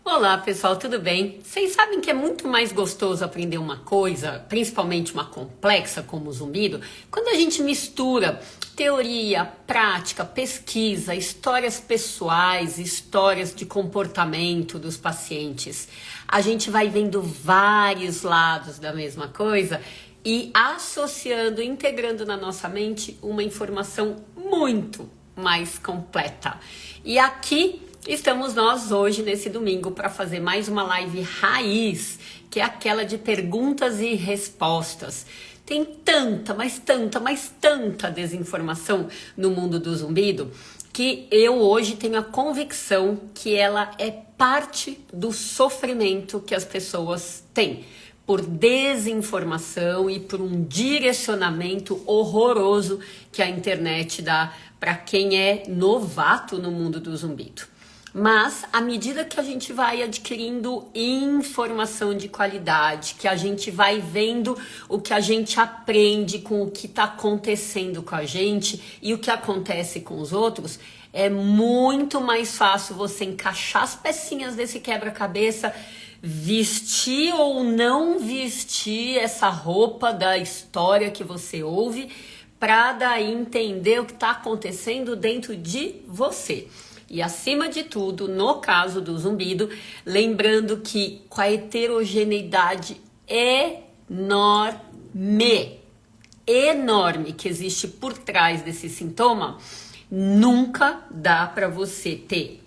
Olá pessoal, tudo bem? Vocês sabem que é muito mais gostoso aprender uma coisa, principalmente uma complexa como o zumbido, quando a gente mistura teoria, prática, pesquisa, histórias pessoais, histórias de comportamento dos pacientes. A gente vai vendo vários lados da mesma coisa e associando, integrando na nossa mente uma informação muito mais completa. E aqui estamos nós hoje, nesse domingo, para fazer mais uma live raiz, que é aquela de perguntas e respostas. Tem tanta, mas tanta desinformação no mundo do zumbido, que eu hoje tenho a convicção que ela é parte do sofrimento que as pessoas têm, por desinformação e por um direcionamento horroroso que a internet dá para quem é novato no mundo do zumbido. Mas, à medida que a gente vai adquirindo informação de qualidade, que a gente vai vendo o que a gente aprende com o que está acontecendo com a gente e o que acontece com os outros, é muito mais fácil você encaixar as pecinhas desse quebra-cabeça, vestir ou não vestir essa roupa da história que você ouve, para daí entender o que está acontecendo dentro de você. E acima de tudo, no caso do zumbido, lembrando que com a heterogeneidade enorme que existe por trás desse sintoma, nunca dá para você ter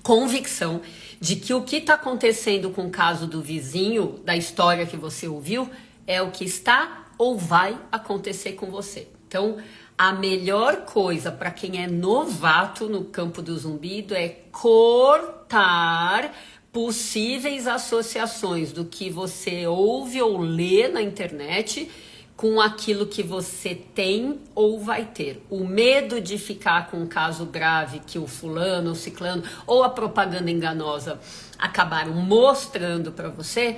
convicção de que o que está acontecendo com o caso do vizinho, da história que você ouviu, é o que está ou vai acontecer com você. Então, a melhor coisa para quem é novato no campo do zumbido é cortar possíveis associações do que você ouve ou lê na internet com aquilo que você tem ou vai ter. O medo de ficar com um caso grave que o fulano, o ciclano ou a propaganda enganosa acabaram mostrando para você,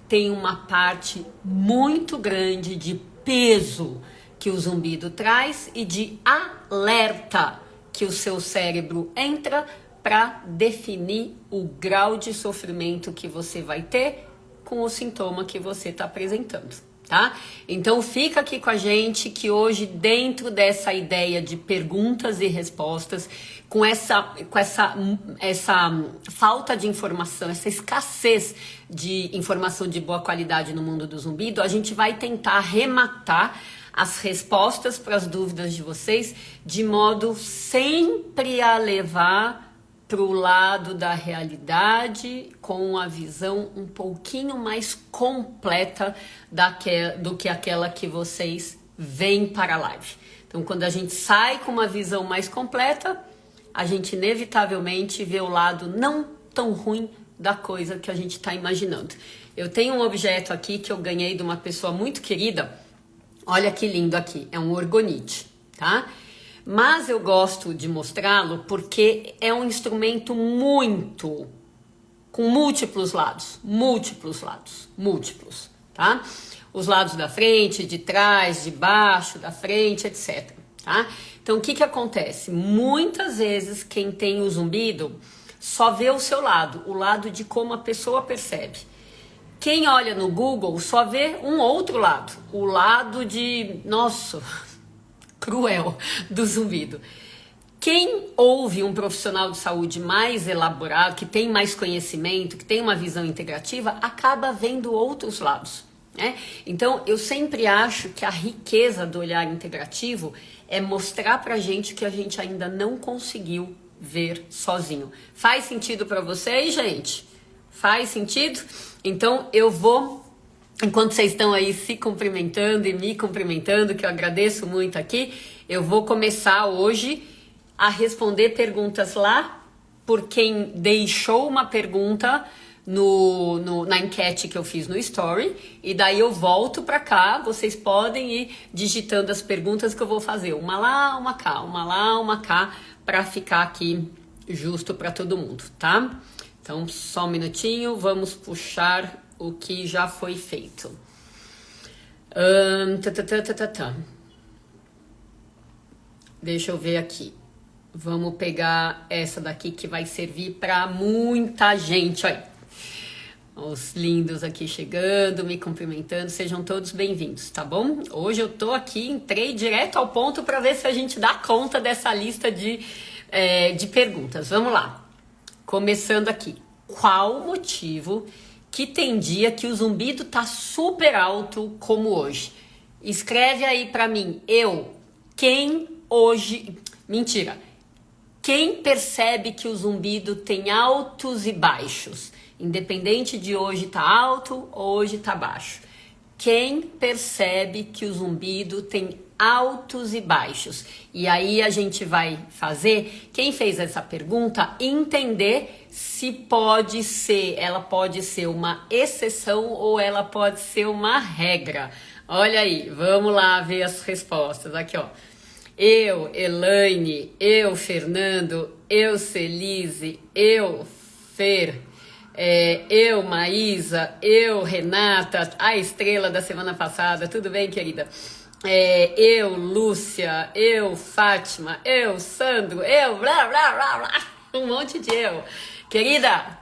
tem uma parte muito grande de peso que o zumbido traz e de alerta que o seu cérebro entra para definir o grau de sofrimento que você vai ter com o sintoma que você está apresentando, tá? Então fica aqui com a gente que hoje, dentro dessa ideia de perguntas e respostas, com essa falta de informação, essa escassez de informação de boa qualidade no mundo do zumbido, a gente vai tentar arrematar as respostas para as dúvidas de vocês, de modo sempre a levar para o lado da realidade, com a visão um pouquinho mais completa do que aquela que vocês veem para a live. Então, quando a gente sai com uma visão mais completa, a gente inevitavelmente vê o lado não tão ruim da coisa que a gente está imaginando. Eu tenho um objeto aqui que eu ganhei de uma pessoa muito querida. Olha que lindo aqui, é um orgonite, tá? Mas eu gosto de mostrá-lo porque é um instrumento com múltiplos lados, tá? Os lados da frente, de trás, de baixo, da frente, etc, tá? Então, o que acontece? Muitas vezes, quem tem o zumbido só vê o seu lado, o lado de como a pessoa percebe. Quem olha no Google só vê um outro lado, o lado de, nossa, cruel do zumbido. Quem ouve um profissional de saúde mais elaborado, que tem mais conhecimento, que tem uma visão integrativa, acaba vendo outros lados, né? Então, eu sempre acho que a riqueza do olhar integrativo é mostrar pra gente que a gente ainda não conseguiu ver sozinho. Faz sentido pra vocês, gente? Faz sentido? Então eu vou, enquanto vocês estão aí se cumprimentando e me cumprimentando, que eu agradeço muito aqui, eu vou começar hoje a responder perguntas lá por quem deixou uma pergunta na enquete que eu fiz no Story, e daí eu volto para cá, vocês podem ir digitando as perguntas que eu vou fazer, uma lá, uma cá, uma lá, uma cá, para ficar aqui justo para todo mundo, tá? Então, só um minutinho, vamos puxar o que já foi feito. Deixa eu ver aqui. Vamos pegar essa daqui que vai servir para muita gente. Olha, os lindos aqui chegando, me cumprimentando, sejam todos bem-vindos, tá bom? Hoje eu tô aqui, entrei direto ao ponto para ver se a gente dá conta dessa lista de perguntas. Vamos lá. Começando aqui. Qual o motivo que tem dia que o zumbido tá super alto como hoje? Escreve aí pra mim. Quem hoje... Mentira. Quem percebe que o zumbido tem altos e baixos? Independente de hoje tá alto ou hoje tá baixo. Quem percebe que o zumbido tem altos e baixos? E aí a gente vai fazer, quem fez essa pergunta, entender se ela pode ser uma exceção ou ela pode ser uma regra. Olha aí, vamos lá ver as respostas. Aqui, ó. Eu, Elaine, eu, Fernando, eu, Celise, eu, Fer, eu, Maísa, eu, Renata, a estrela da semana passada, tudo bem, querida? Eu, Lúcia, eu, Fátima, eu, Sandro, eu, blá, blá, blá, blá, um monte de eu. Querida,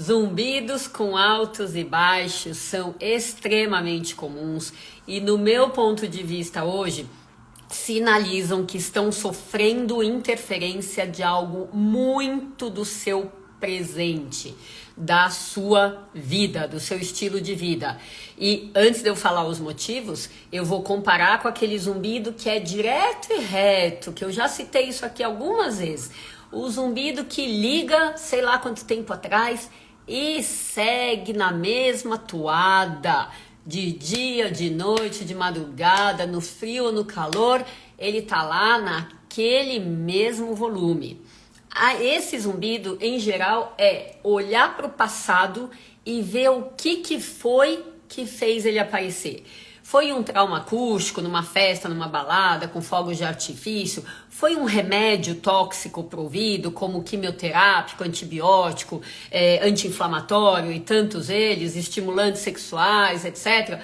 zumbidos com altos e baixos são extremamente comuns e, no meu ponto de vista hoje, sinalizam que estão sofrendo interferência de algo muito do seu presente, da sua vida, do seu estilo de vida. E antes de eu falar os motivos, eu vou comparar com aquele zumbido que é direto e reto, que eu já citei isso aqui algumas vezes. O zumbido que liga, sei lá quanto tempo atrás, e segue na mesma toada, de dia, de noite, de madrugada, no frio ou no calor, ele tá lá naquele mesmo volume. Esse zumbido, em geral, é olhar para o passado e ver o que foi que fez ele aparecer. Foi um trauma acústico numa festa, numa balada, com fogos de artifício? Foi um remédio tóxico pro ouvido, como quimioterápico, antibiótico, anti-inflamatório e tantos eles, estimulantes sexuais, etc.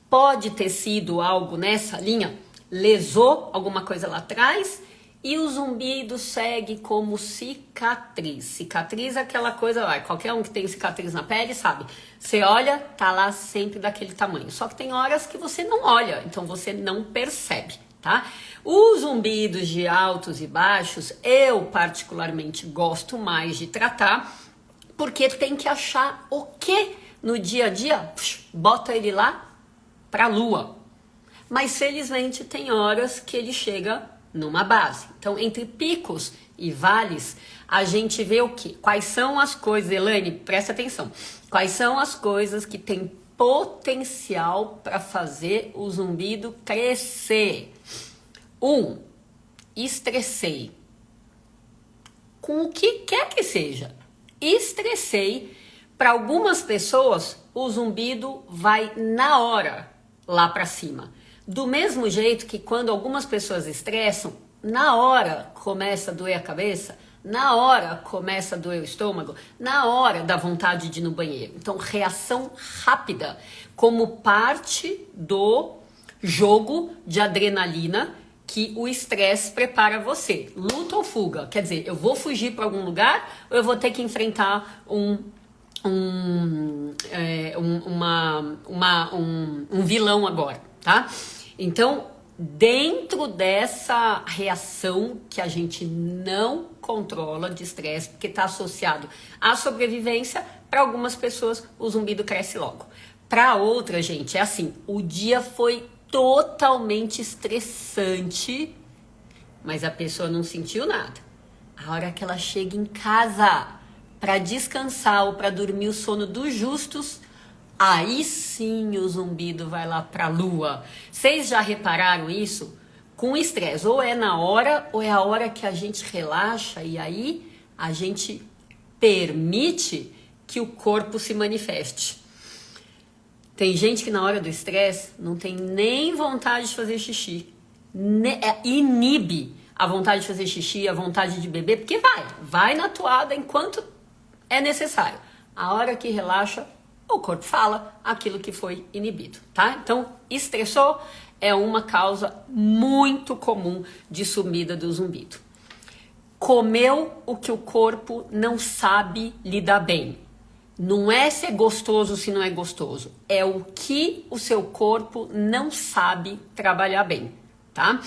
Pode ter sido algo nessa linha? Lesou alguma coisa lá atrás? E o zumbido segue como cicatriz. Cicatriz é aquela coisa lá, qualquer um que tem cicatriz na pele sabe. Você olha, tá lá sempre daquele tamanho. Só que tem horas que você não olha, então você não percebe, tá? Os zumbidos de altos e baixos, eu particularmente gosto mais de tratar, porque tem que achar o que no dia a dia, bota ele lá pra lua. Mas felizmente tem horas que ele chega numa base. Então, entre picos e vales, a gente vê o quê? Quais são as coisas, Elaine, presta atenção. Quais são as coisas que têm potencial para fazer o zumbido crescer? 1. Estressei. Com o que quer que seja. Estressei. Para algumas pessoas, o zumbido vai na hora lá para cima. Do mesmo jeito que quando algumas pessoas estressam, na hora começa a doer a cabeça, na hora começa a doer o estômago, na hora dá vontade de ir no banheiro. Então, reação rápida, como parte do jogo de adrenalina que o estresse prepara você. Luta ou fuga? Quer dizer, eu vou fugir para algum lugar ou eu vou ter que enfrentar um vilão agora, tá? Então, dentro dessa reação que a gente não controla de estresse, porque está associado à sobrevivência, para algumas pessoas o zumbido cresce logo. Para outra, gente, é assim, o dia foi totalmente estressante, mas a pessoa não sentiu nada. A hora que ela chega em casa para descansar ou para dormir o sono dos justos, aí sim o zumbido vai lá pra lua. Vocês já repararam isso? Com estresse, ou é na hora, ou é a hora que a gente relaxa e aí a gente permite que o corpo se manifeste. Tem gente que na hora do estresse não tem nem vontade de fazer xixi. Inibe a vontade de fazer xixi, a vontade de beber, porque vai na toada enquanto é necessário. A hora que relaxa, o corpo fala aquilo que foi inibido, tá? Então, estressou é uma causa muito comum de sumida do zumbido. comeu o que o corpo não sabe lidar bem. Não é se é gostoso, se não é gostoso. É o que o seu corpo não sabe trabalhar bem, tá?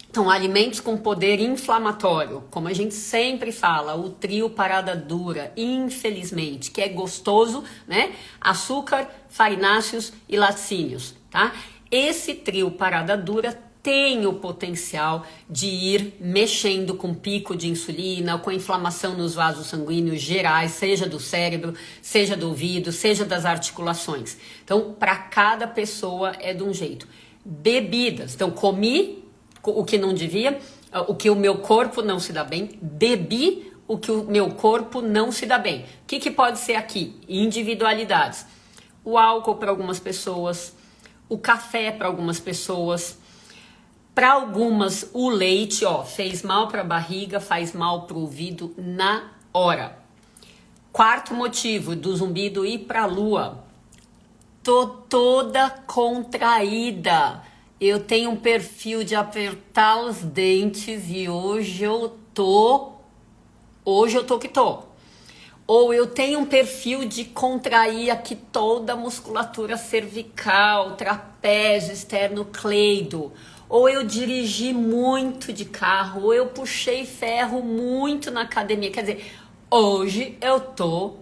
Então, alimentos com poder inflamatório, como a gente sempre fala, o trio parada dura, infelizmente, que é gostoso, né? Açúcar, farináceos e laticínios, tá? Esse trio parada dura tem o potencial de ir mexendo com pico de insulina, com inflamação nos vasos sanguíneos gerais, seja do cérebro, seja do ouvido, seja das articulações. Então, para cada pessoa é de um jeito. Bebidas. Então, comi o que não devia, o que o meu corpo não se dá bem, bebi o que o meu corpo não se dá bem. O que pode ser aqui? Individualidades. O álcool para algumas pessoas, o café para algumas pessoas, para algumas o leite, fez mal para a barriga, faz mal para o ouvido na hora. Quarto motivo do zumbido ir para a lua. Tô toda contraída. Eu tenho um perfil de apertar os dentes e hoje eu tô que tô. Ou eu tenho um perfil de contrair aqui toda a musculatura cervical, trapézio, esternocleido. Ou eu dirigi muito de carro, ou eu puxei ferro muito na academia. Quer dizer, hoje eu tô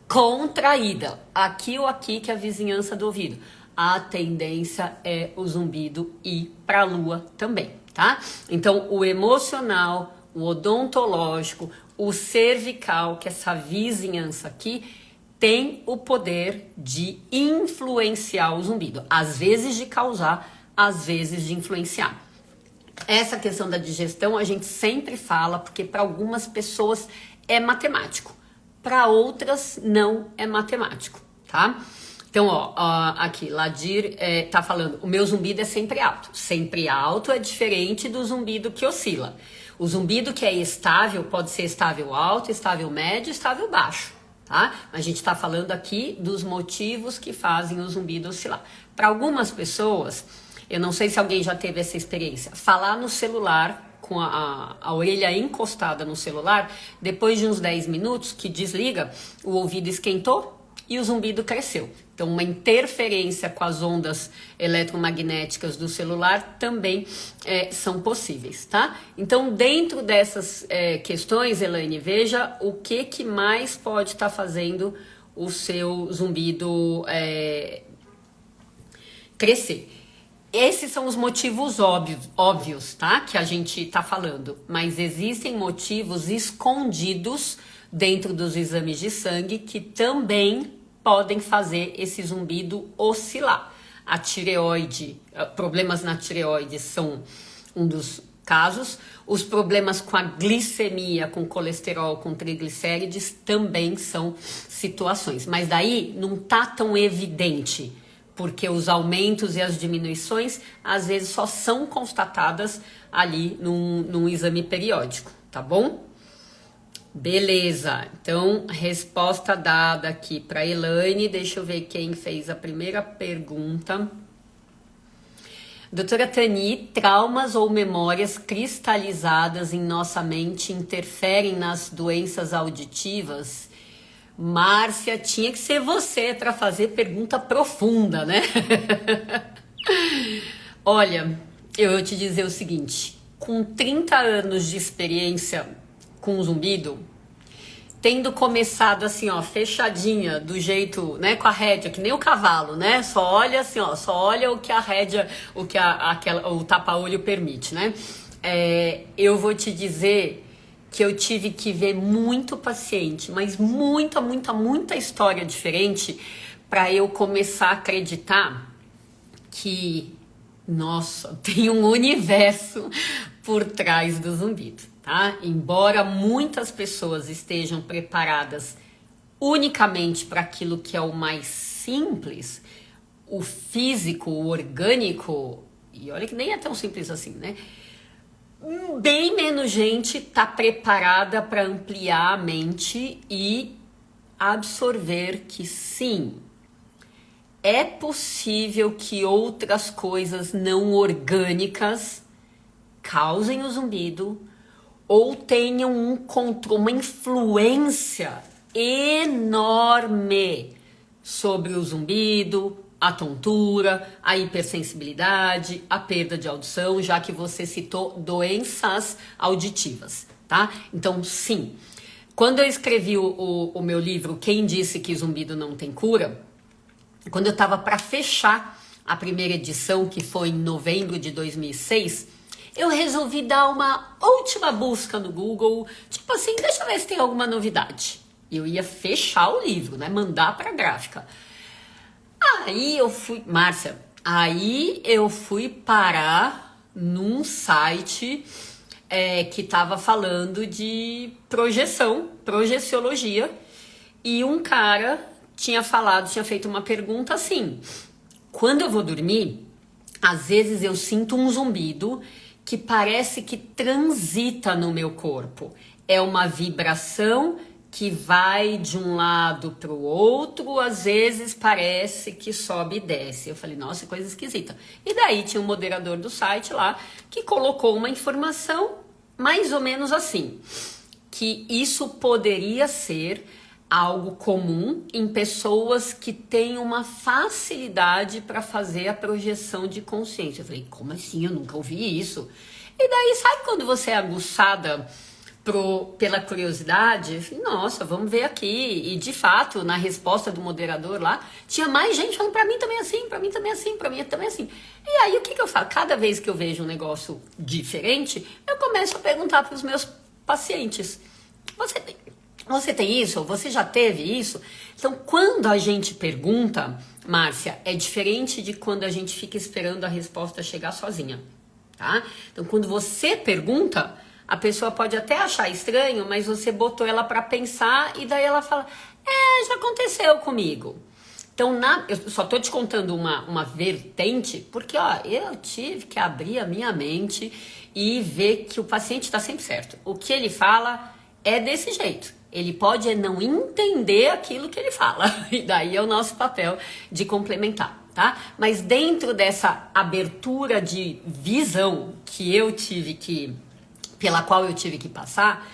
contraída. Aqui ou aqui que é a vizinhança do ouvido. A tendência é o zumbido ir para a lua também, tá? Então, o emocional, o odontológico, o cervical, que é essa vizinhança aqui, tem o poder de influenciar o zumbido. Às vezes de causar, às vezes de influenciar. Essa questão da digestão a gente sempre fala, porque para algumas pessoas é matemático, para outras não é matemático, tá? Então, aqui, Ladir tá falando, o meu zumbido é sempre alto. Sempre alto é diferente do zumbido que oscila. O zumbido que é estável pode ser estável alto, estável médio, estável baixo, tá? A gente tá falando aqui dos motivos que fazem o zumbido oscilar. Para algumas pessoas, eu não sei se alguém já teve essa experiência, falar no celular com a orelha encostada no celular, depois de uns 10 minutos que desliga, o ouvido esquentou e o zumbido cresceu. Então, uma interferência com as ondas eletromagnéticas do celular também são possíveis, tá? Então, dentro dessas questões, Elaine, veja o que mais pode estar fazendo o seu zumbido crescer. Esses são os motivos óbvios, tá? Que a gente tá falando. Mas existem motivos escondidos dentro dos exames de sangue que também podem fazer esse zumbido oscilar. A tireoide, problemas na tireoide são um dos casos. Os problemas com a glicemia, com colesterol, com triglicérides também são situações. Mas daí não tá tão evidente, porque os aumentos e as diminuições às vezes só são constatadas ali num exame periódico, tá bom? Beleza, então resposta dada aqui para Elaine. Deixa eu ver quem fez a primeira pergunta. Doutora Tani, traumas ou memórias cristalizadas em nossa mente interferem nas doenças auditivas? Márcia, tinha que ser você para fazer pergunta profunda, né? Olha, eu vou te dizer o seguinte, com 30 anos de experiência com o zumbido, tendo começado assim, fechadinha, do jeito, né, com a rédea, que nem o cavalo, né? Só olha assim, só olha o que a rédea, o que o tapa-olho permite, né? Eu vou te dizer que eu tive que ver muito paciente, mas muita história diferente para eu começar a acreditar que, nossa, tem um universo por trás do zumbido, tá? Embora muitas pessoas estejam preparadas unicamente para aquilo que é o mais simples, o físico, o orgânico, e olha que nem é tão simples assim, né? Bem menos gente tá preparada para ampliar a mente e absorver que sim, é possível que outras coisas não orgânicas causem o zumbido, ou tenham uma influência enorme sobre o zumbido, a tontura, a hipersensibilidade, a perda de audição, já que você citou doenças auditivas, tá? Então, sim. Quando eu escrevi o meu livro Quem Disse que Zumbido Não Tem Cura, quando eu tava para fechar a primeira edição, que foi em novembro de 2006, eu resolvi dar uma última busca no Google, tipo assim, deixa eu ver se tem alguma novidade. Eu ia fechar o livro, né? Mandar pra gráfica. Aí eu fui, Márcia, aí eu fui parar num site que tava falando de projeciologia, e um cara tinha feito uma pergunta assim: quando eu vou dormir, às vezes eu sinto um zumbido que parece que transita no meu corpo. É uma vibração que vai de um lado para o outro, às vezes parece que sobe e desce. Eu falei, nossa, coisa esquisita. E daí tinha um moderador do site lá que colocou uma informação mais ou menos assim, que isso poderia ser algo comum em pessoas que têm uma facilidade para fazer a projeção de consciência. Eu falei, como assim? Eu nunca ouvi isso. E daí, sabe quando você é aguçada pela curiosidade? Eu falei, nossa, vamos ver aqui. E de fato, na resposta do moderador lá, tinha mais gente falando, pra mim também é assim, pra mim também é assim, pra mim também é assim. E aí, o que eu faço? Cada vez que eu vejo um negócio diferente, eu começo a perguntar para os meus pacientes, você tem isso? Você já teve isso? Então, quando a gente pergunta, Márcia, é diferente de quando a gente fica esperando a resposta chegar sozinha, tá? Então, quando você pergunta, a pessoa pode até achar estranho, mas você botou ela para pensar e daí ela fala, já aconteceu comigo. Então, eu só tô te contando uma vertente, porque eu tive que abrir a minha mente e ver que o paciente está sempre certo. O que ele fala é desse jeito. Ele pode não entender aquilo que ele fala. E daí é o nosso papel de complementar, tá? Mas dentro dessa abertura de visão pela qual eu tive que passar,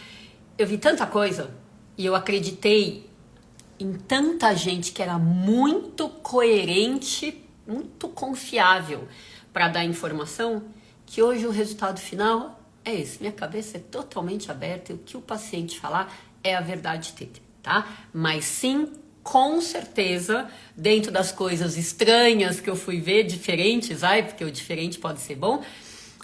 eu vi tanta coisa e eu acreditei em tanta gente que era muito coerente, muito confiável para dar informação, que hoje o resultado final é esse. Minha cabeça é totalmente aberta e o que o paciente falar é a verdade dele, tá? Mas sim, com certeza, dentro das coisas estranhas que eu fui ver, diferentes, porque o diferente pode ser bom,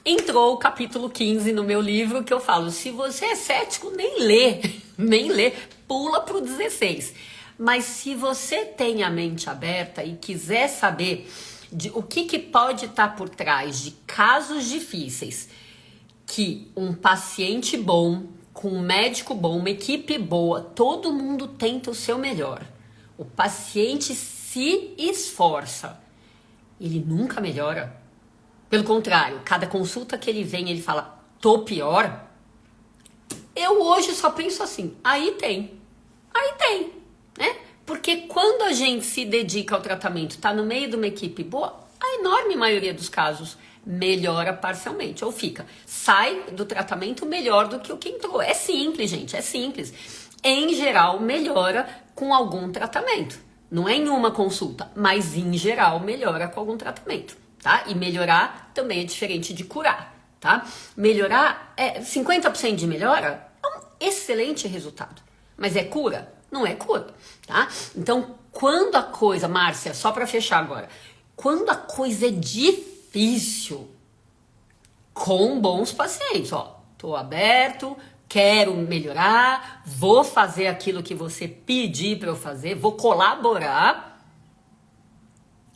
entrou o capítulo 15 no meu livro, que eu falo, se você é cético, nem lê, pula pro 16. Mas se você tem a mente aberta e quiser saber o que pode estar por trás de casos difíceis, que um paciente bom, com um médico bom, uma equipe boa, todo mundo tenta o seu melhor. O paciente se esforça. Ele nunca melhora. Pelo contrário, cada consulta que ele vem, ele fala, tô pior. Eu hoje só penso assim, aí tem, né? Porque quando a gente se dedica ao tratamento, tá no meio de uma equipe boa, a enorme maioria dos casos melhora parcialmente, ou sai do tratamento melhor do que o que entrou. É simples, gente, é simples. Em geral, melhora com algum tratamento. Não é em uma consulta, mas em geral melhora com algum tratamento, tá? E melhorar também é diferente de curar, tá? Melhorar, 50% de melhora é um excelente resultado. Mas é cura? Não é cura, tá? Então, quando a coisa, Márcia, só para fechar agora, quando a coisa é difícil, com bons pacientes, tô aberto, quero melhorar, vou fazer aquilo que você pedir para eu fazer, vou colaborar.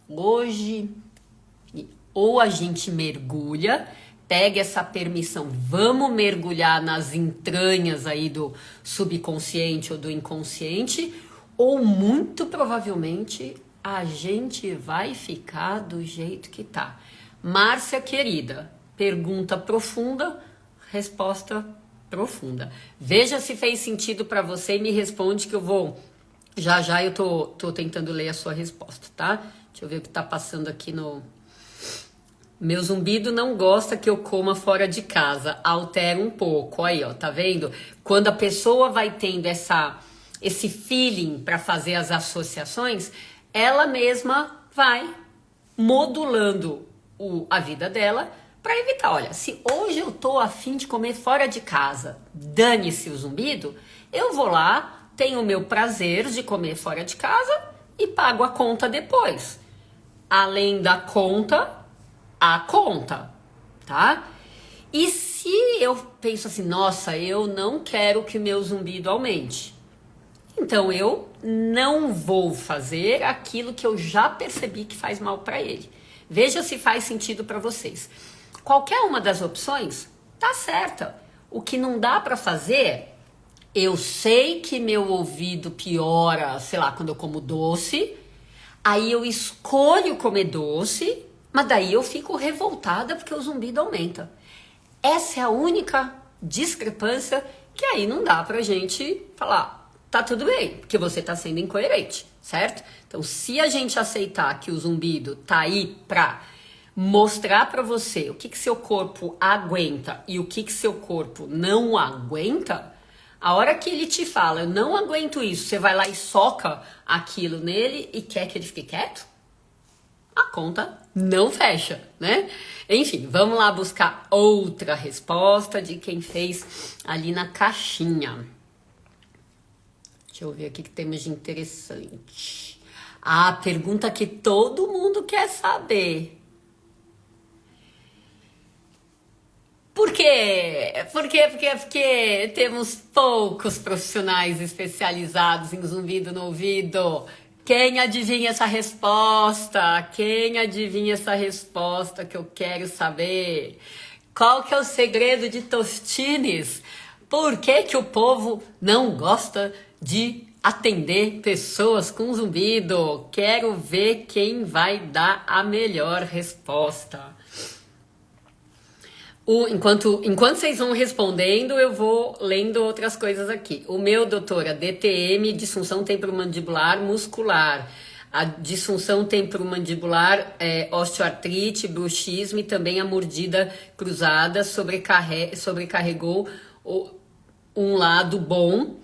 Hoje, ou a gente mergulha, pega essa permissão, vamos mergulhar nas entranhas aí do subconsciente ou do inconsciente, ou muito provavelmente a gente vai ficar do jeito que tá. Márcia, querida, pergunta profunda, resposta profunda. Veja se fez sentido para você e me responde que eu vou... Já eu tô tentando ler a sua resposta, tá? Deixa eu ver o que tá passando aqui Meu zumbido não gosta que eu coma fora de casa, altera um pouco. Aí, ó, tá vendo? Quando a pessoa vai tendo esse feeling para fazer as associações, ela mesma vai modulando a vida dela para evitar. Olha, se hoje eu tô a fim de comer fora de casa, dane-se o zumbido, eu vou lá, tenho o meu prazer de comer fora de casa e pago a conta depois. Além da conta, a conta, tá? E se eu penso assim, nossa, eu não quero que o meu zumbido aumente, então eu não vou fazer aquilo que eu já percebi que faz mal para ele. Veja se faz sentido para vocês. Qualquer uma das opções tá certa. O que não dá para fazer, eu sei que meu ouvido piora, sei lá, quando eu como doce, aí eu escolho comer doce, mas daí eu fico revoltada porque o zumbido aumenta. Essa é a única discrepância que aí não dá pra gente falar, tá tudo bem, porque você tá sendo incoerente, certo? Então, se a gente aceitar que o zumbido tá aí pra mostrar pra você o que seu corpo aguenta e o que seu corpo não aguenta, a hora que ele te fala, eu não aguento isso, você vai lá e soca aquilo nele e quer que ele fique quieto? A conta não fecha, né? Enfim, vamos lá buscar outra resposta de quem fez ali na caixinha. Deixa eu ver aqui que temos de interessante. A pergunta que todo mundo quer saber. Por quê? Porque temos poucos profissionais especializados em zumbido no ouvido. Quem adivinha essa resposta? Quem adivinha essa resposta que eu quero saber? Qual que é o segredo de Tostines? Por que que o povo não gosta de atender pessoas com zumbido? Quero ver quem vai dar a melhor resposta. Enquanto vocês vão respondendo, eu vou lendo outras coisas aqui. O meu, doutora, DTM, disfunção temporomandibular muscular. A disfunção temporomandibular, osteoartrite, bruxismo e também a mordida cruzada sobrecarregou um lado bom,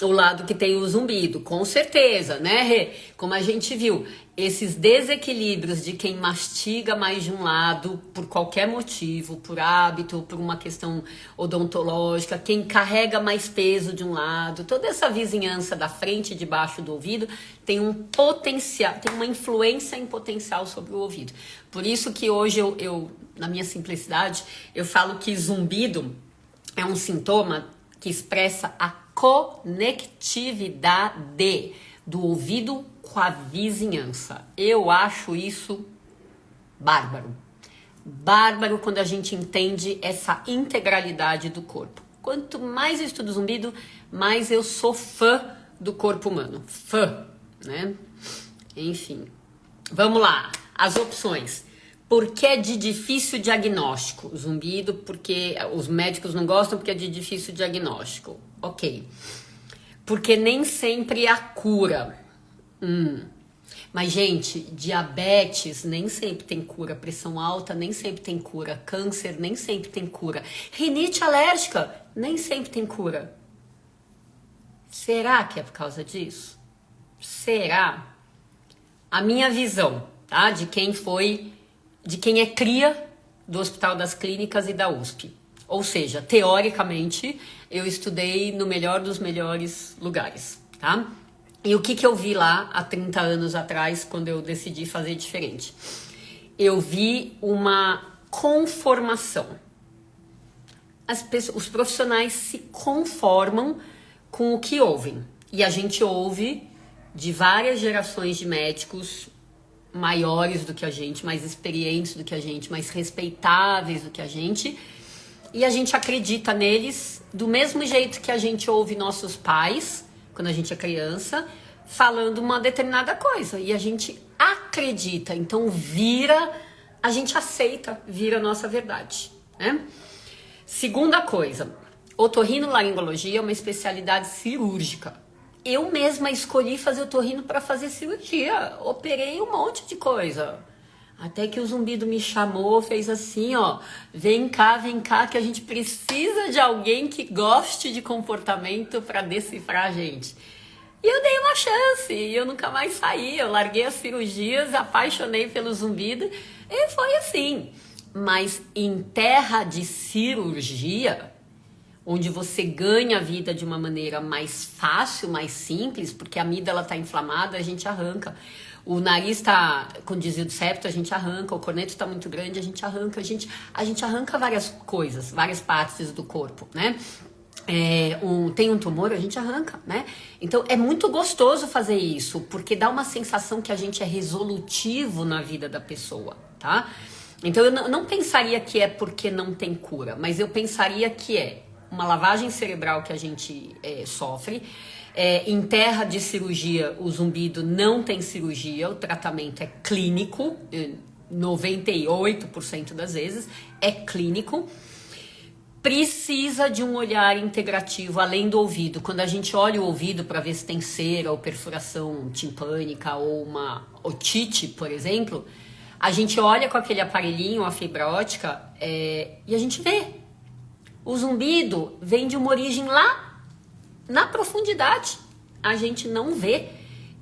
o lado que tem o zumbido, com certeza, né, Rê? Como a gente viu, esses desequilíbrios de quem mastiga mais de um lado por qualquer motivo, por hábito, por uma questão odontológica, quem carrega mais peso de um lado, toda essa vizinhança da frente e de baixo do ouvido tem um potencial, tem uma influência em potencial sobre o ouvido. Por isso que hoje eu na minha simplicidade, eu falo que zumbido é um sintoma que expressa a conectividade do ouvido com a vizinhança. Eu acho isso bárbaro. Bárbaro quando a gente entende essa integralidade do corpo. Quanto mais eu estudo zumbido, mais eu sou fã do corpo humano. Fã, né? Enfim. Vamos lá. As opções. Por que é de difícil diagnóstico? Zumbido, porque os médicos não gostam porque é de difícil diagnóstico. Ok. Porque nem sempre há cura. Mas, gente, diabetes nem sempre tem cura. Pressão alta nem sempre tem cura. Câncer nem sempre tem cura. Rinite alérgica nem sempre tem cura. Será que é por causa disso? Será? A minha visão, tá? De quem é cria do Hospital das Clínicas e da USP. Ou seja, teoricamente, eu estudei no melhor dos melhores lugares, tá? E o que eu vi lá há 30 anos atrás, quando eu decidi fazer diferente? Eu vi uma conformação. Os profissionais se conformam com o que ouvem. E a gente ouve de várias gerações de médicos maiores do que a gente, mais experientes do que a gente, mais respeitáveis do que a gente, e a gente acredita neles do mesmo jeito que a gente ouve nossos pais, quando a gente é criança, falando uma determinada coisa, e a gente acredita, então a gente aceita, vira a nossa verdade, né? Segunda coisa, otorrinolaringologia é uma especialidade cirúrgica. Eu mesma escolhi fazer otorrino para fazer cirurgia. Operei um monte de coisa. Até que o zumbido me chamou, fez assim, ó, vem cá, que a gente precisa de alguém que goste de comportamento para decifrar a gente. E eu dei uma chance, e eu nunca mais saí, eu larguei as cirurgias, apaixonei pelo zumbido, e foi assim. Mas em terra de cirurgia, onde você ganha a vida de uma maneira mais fácil, mais simples, porque a amígdala está inflamada, a gente arranca. O nariz está com desvio de septo, a gente arranca. O corneto está muito grande, a gente arranca. A gente arranca várias coisas, várias partes do corpo, né? Tem um tumor, a gente arranca, né? Então é muito gostoso fazer isso, porque dá uma sensação que a gente é resolutivo na vida da pessoa, tá? Então eu não pensaria que é porque não tem cura, mas eu pensaria que é uma lavagem cerebral que a gente sofre. Em terra de cirurgia, o zumbido não tem cirurgia, o tratamento é clínico, 98% das vezes é clínico. Precisa de um olhar integrativo além do ouvido. Quando a gente olha o ouvido para ver se tem cera ou perfuração timpânica ou uma otite, por exemplo, a gente olha com aquele aparelhinho, a fibra ótica, e a gente vê. O zumbido vem de uma origem lá na profundidade. A gente não vê.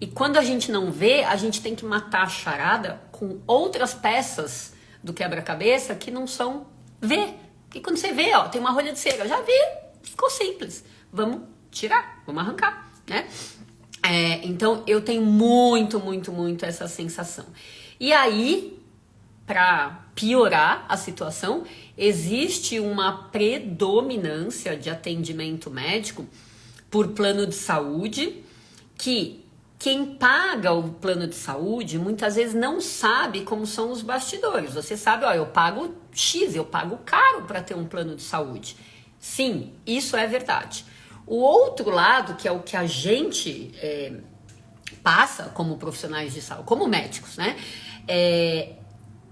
E quando a gente não vê, a gente tem que matar a charada com outras peças do quebra-cabeça que não são ver. Porque quando você vê, ó, tem uma rolha de cera, já vi, ficou simples. Vamos tirar, vamos arrancar, né? Então eu tenho muito essa sensação. E aí, para piorar a situação, existe uma predominância de atendimento médico por plano de saúde, que quem paga o plano de saúde muitas vezes não sabe como são os bastidores. Você sabe, ó, eu pago X, eu pago caro para ter um plano de saúde. Sim, isso é verdade. O outro lado, que é o que a gente passa como profissionais de saúde, como médicos, né?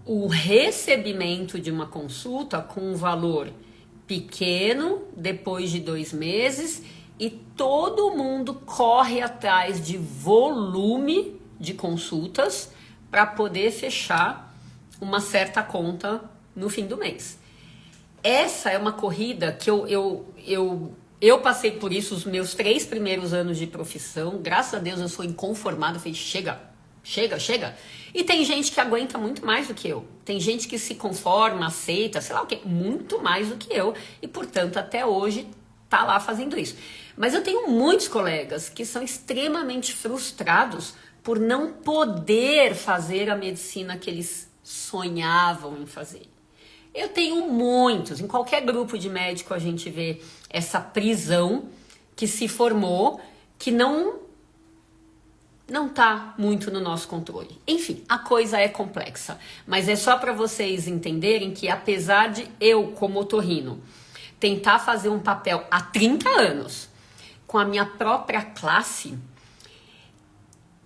O recebimento de uma consulta com um valor pequeno depois de 2 meses e todo mundo corre atrás de volume de consultas para poder fechar uma certa conta no fim do mês. Essa é uma corrida que eu passei por isso os meus 3 primeiros anos de profissão. Graças a Deus eu sou inconformada, eu falei, chega. E tem gente que aguenta muito mais do que eu. Tem gente que se conforma, aceita, sei lá o quê, muito mais do que eu. E, portanto, até hoje tá lá fazendo isso. Mas eu tenho muitos colegas que são extremamente frustrados por não poder fazer a medicina que eles sonhavam em fazer. Eu tenho muitos. Em qualquer grupo de médico a gente vê essa prisão que se formou, que não tá muito no nosso controle. Enfim, a coisa é complexa, mas é só para vocês entenderem que apesar de eu, como otorrino, tentar fazer um papel há 30 anos com a minha própria classe,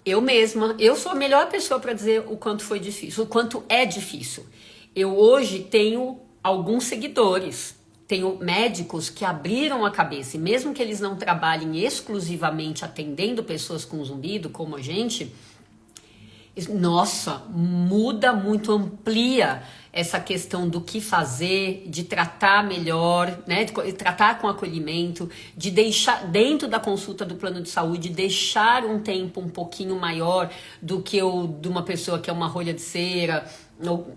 eu sou a melhor pessoa para dizer o quanto foi difícil, o quanto é difícil. Eu hoje tenho alguns seguidores, tenho médicos que abriram a cabeça, e mesmo que eles não trabalhem exclusivamente atendendo pessoas com zumbido, como a gente, nossa, muda muito, amplia essa questão do que fazer, de tratar melhor, né, de tratar com acolhimento, de deixar, dentro da consulta do plano de saúde, deixar um tempo um pouquinho maior do que o de uma pessoa que é uma rolha de cera,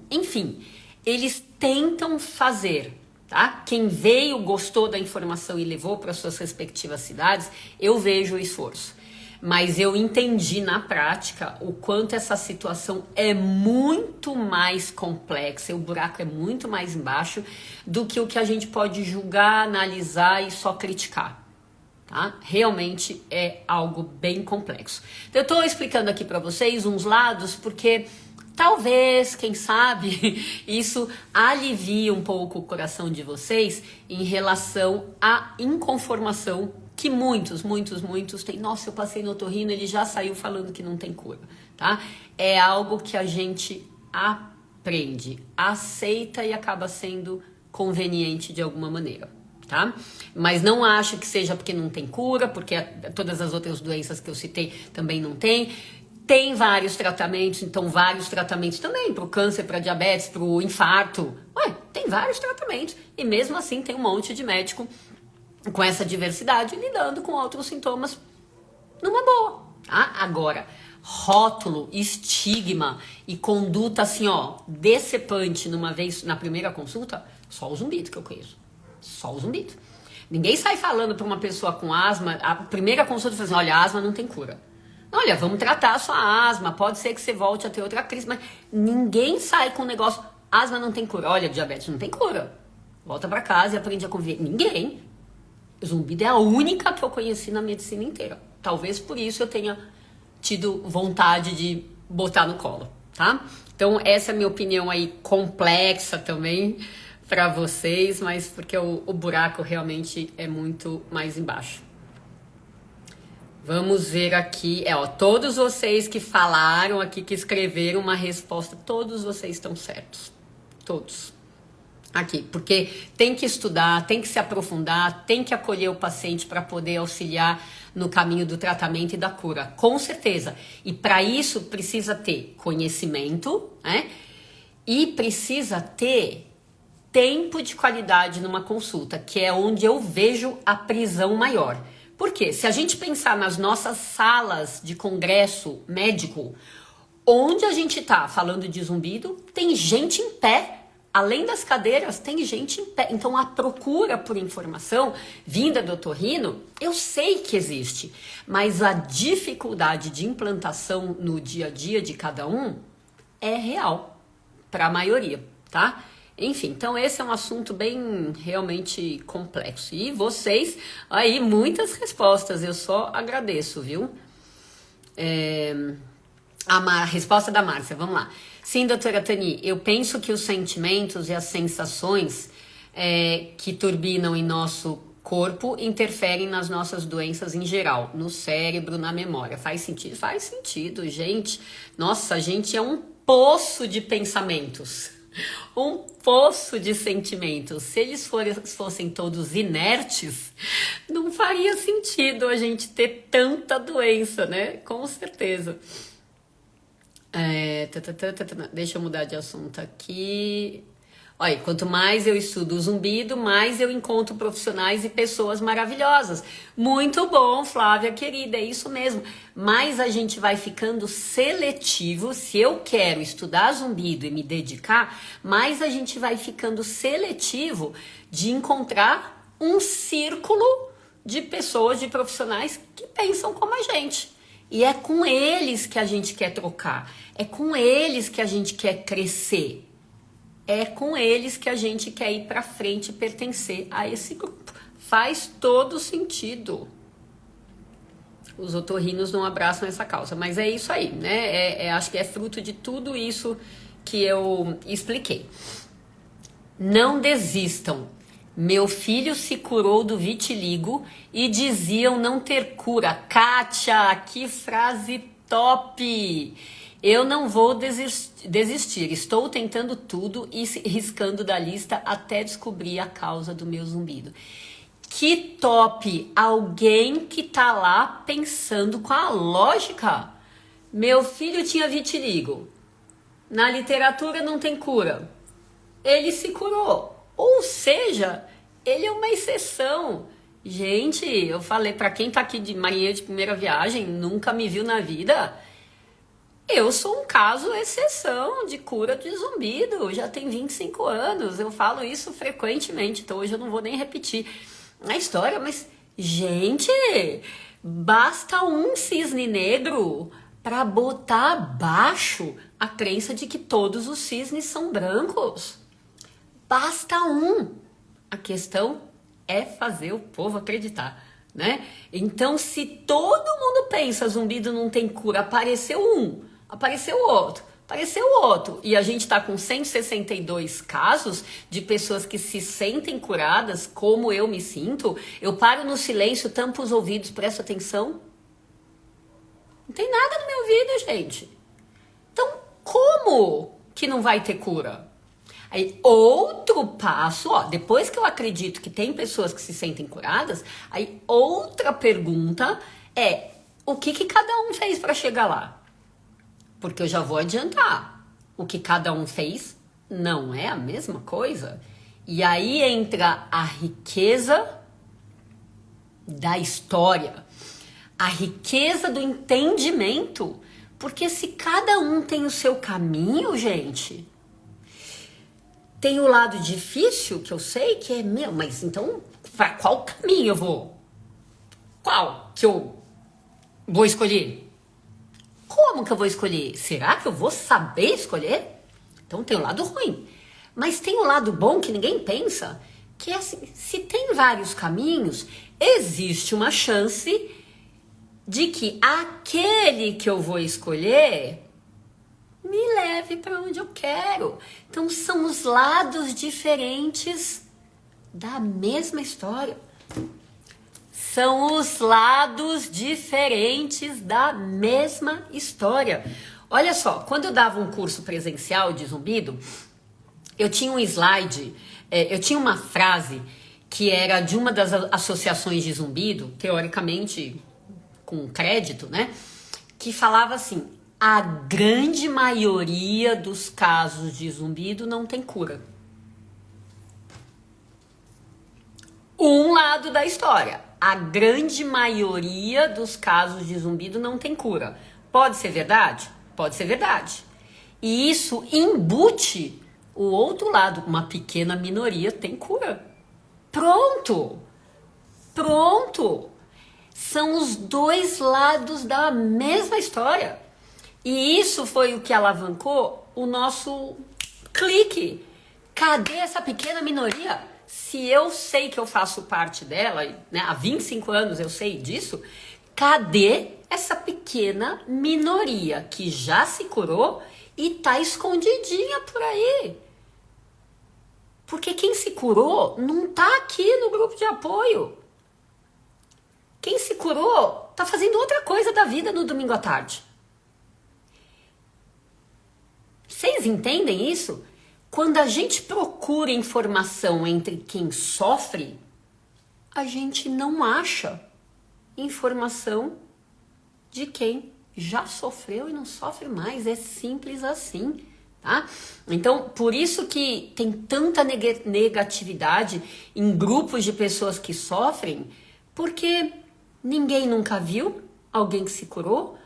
enfim, eles tentam fazer. Tá? Quem veio, gostou da informação e levou para suas respectivas cidades, eu vejo o esforço. Mas eu entendi na prática o quanto essa situação é muito mais complexa, o buraco é muito mais embaixo do que o que a gente pode julgar, analisar e só criticar. Tá? Realmente é algo bem complexo. Então, eu estou explicando aqui para vocês uns lados porque talvez, quem sabe, isso alivie um pouco o coração de vocês em relação à inconformação que muitos têm. Nossa, eu passei no otorrino, ele já saiu falando que não tem cura, tá? É algo que a gente aprende, aceita e acaba sendo conveniente de alguma maneira, tá? Mas não acho que seja porque não tem cura, porque todas as outras doenças que eu citei também não tem. Tem vários tratamentos, então vários tratamentos também para o câncer, para diabetes, para o infarto. Ué, tem vários tratamentos. E mesmo assim tem um monte de médico com essa diversidade lidando com outros sintomas numa boa, tá? Agora, rótulo, estigma e conduta assim, ó, decepante na primeira consulta, só o zumbido que eu conheço. Só o zumbido. Ninguém sai falando para uma pessoa com asma, a primeira consulta fala assim, olha, asma não tem cura. Olha, vamos tratar a sua asma, pode ser que você volte a ter outra crise, mas ninguém sai com o negócio, asma não tem cura. Olha, diabetes não tem cura. Volta para casa e aprende a conviver. Ninguém. Zumbido é a única que eu conheci na medicina inteira. Talvez por isso eu tenha tido vontade de botar no colo, tá? Então essa é a minha opinião aí complexa também para vocês, mas porque o buraco realmente é muito mais embaixo. Vamos ver aqui, todos vocês que falaram aqui, que escreveram uma resposta, todos vocês estão certos, todos. Aqui, porque tem que estudar, tem que se aprofundar, tem que acolher o paciente para poder auxiliar no caminho do tratamento e da cura, com certeza. E para isso precisa ter conhecimento, né? E precisa ter tempo de qualidade numa consulta, que é onde eu vejo a prisão maior. Porque se a gente pensar nas nossas salas de congresso médico, onde a gente tá falando de zumbido, tem gente em pé. Além das cadeiras, tem gente em pé. Então, a procura por informação vinda do otorrino, eu sei que existe. Mas a dificuldade de implantação no dia a dia de cada um é real, para a maioria, tá? Enfim, então esse é um assunto bem realmente complexo. E vocês, aí, muitas respostas, eu só agradeço, viu? A resposta da Márcia, vamos lá. Sim, doutora Tani, eu penso que os sentimentos e as sensações que turbinam em nosso corpo interferem nas nossas doenças em geral, no cérebro, na memória. Faz sentido? Faz sentido, gente. Nossa, a gente é um poço de pensamentos. Um poço de sentimentos. Se eles fossem todos inertes, não faria sentido a gente ter tanta doença, né? Com certeza. Deixa eu mudar de assunto aqui. Olha, quanto mais eu estudo o zumbido, mais eu encontro profissionais e pessoas maravilhosas. Muito bom, Flávia querida, é isso mesmo. Mas a gente vai ficando seletivo. Se eu quero estudar zumbido e me dedicar, mais a gente vai ficando seletivo de encontrar um círculo de pessoas, de profissionais que pensam como a gente. E é com eles que a gente quer trocar. É com eles que a gente quer crescer. É com eles que a gente quer ir para frente e pertencer a esse grupo. Faz todo sentido. Os otorrinos não abraçam essa causa, mas é isso aí, né? Acho que é fruto de tudo isso que eu expliquei. Não desistam. Meu filho se curou do vitiligo e diziam não ter cura. Kátia, que frase top! Eu não vou desistir. Estou tentando tudo e riscando da lista até descobrir a causa do meu zumbido. Que top! Alguém que tá lá pensando com a lógica. Meu filho tinha vitiligo. Na literatura não tem cura. Ele se curou. Ou seja, ele é uma exceção. Gente, eu falei, para quem tá aqui de marinheiro de primeira viagem, nunca me viu na vida, eu sou um caso exceção de cura de zumbido. Já tem 25 anos, eu falo isso frequentemente, então hoje eu não vou nem repetir a história, mas, gente, basta um cisne negro para botar abaixo a crença de que todos os cisnes são brancos. Basta um. A questão é fazer o povo acreditar, né? Então, se todo mundo pensa zumbido não tem cura, apareceu um, apareceu outro, apareceu outro, e a gente tá com 162 casos de pessoas que se sentem curadas, como eu me sinto, eu paro no silêncio, tampo os ouvidos, presto atenção. Não tem nada no meu ouvido, gente. Então, como que não vai ter cura? Aí, outro passo, depois que eu acredito que tem pessoas que se sentem curadas, aí outra pergunta é, o que cada um fez para chegar lá? Porque eu já vou adiantar. O que cada um fez não é a mesma coisa. E aí entra a riqueza da história, a riqueza do entendimento. Porque se cada um tem o seu caminho, gente, tem o lado difícil, que eu sei que é meu, mas então, para qual caminho eu vou? Qual que eu vou escolher? Como que eu vou escolher? Será que eu vou saber escolher? Então tem o lado ruim. Mas tem o lado bom que ninguém pensa, que é assim, se tem vários caminhos, existe uma chance de que aquele que eu vou escolher me leve para onde eu quero. Então são os lados diferentes da mesma história. São os lados diferentes da mesma história. Olha só, quando eu dava um curso presencial de zumbido, eu tinha um slide, eu tinha uma frase que era de uma das associações de zumbido, teoricamente com crédito, né? Que falava assim: a grande maioria dos casos de zumbido não tem cura. Um lado da história. A grande maioria dos casos de zumbido não tem cura. Pode ser verdade? Pode ser verdade. E isso embute o outro lado. Uma pequena minoria tem cura. Pronto! Pronto! São os dois lados da mesma história. E isso foi o que alavancou o nosso clique. Cadê essa pequena minoria? Se eu sei que eu faço parte dela, né, há 25 anos eu sei disso, cadê essa pequena minoria que já se curou e tá escondidinha por aí? Porque quem se curou não tá aqui no grupo de apoio. Quem se curou tá fazendo outra coisa da vida no domingo à tarde. Vocês entendem isso? Quando a gente procura informação entre quem sofre, a gente não acha informação de quem já sofreu e não sofre mais. É simples assim, tá? Então, por isso que tem tanta negatividade em grupos de pessoas que sofrem, porque ninguém nunca viu alguém que se curou,